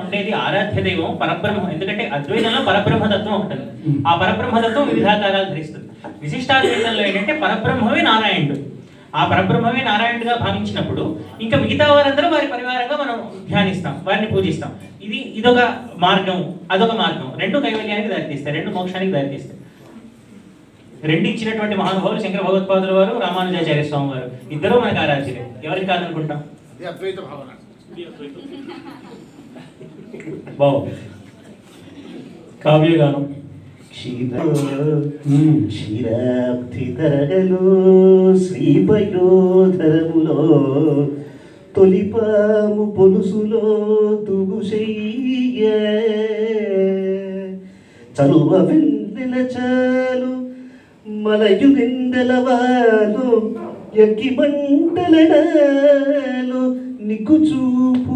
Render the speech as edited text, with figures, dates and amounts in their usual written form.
ఉండేది ఆరాధ్య దైవం పరబ్రహ్మ. ఎందుకంటే అద్వైతంలో పరబ్రహ్మతత్వం ఉంటుంది. ఆ పరబ్రహ్మతత్వం వివిధాకారాలు ధరిస్తుంది. విశిష్టాద్వైతంలో ఏంటంటే పరబ్రహ్మమే నారాయణుడు. ఆ పరబ్రహ్మమే నారాయణుడిగా భావించినప్పుడు ఇంకా మిగతా వారందరూ వారి పరివారంగా మనం ధ్యానిస్తాం, వారిని పూజిస్తాం. ఇదొక మార్గం, అదొక మార్గం. రెండు కైవల్యానికి దారితీస్తాయి, రెండు మోక్షానికి దారితీస్తాయి. రెండు ఇచ్చినటువంటి మహానుభావులు శంకర భగవత్పాదుల వారు, రామానుజాచార్య స్వామి వారు. ఇద్దరూ మనకు ఆరాధ్యులే. ఎవరికి కాదనుకుంటాం? బాగు కావ్యగానం. క్షీరాబ్ధి తరగలో శ్రీపయోధరములో తొలిపాము పొలుసులో తుగుశయ్య చలువ వెన్నెల చాలు మలయు నిందలవాలు ఎక్కి మంటలడాలు నిగ్గు చూపు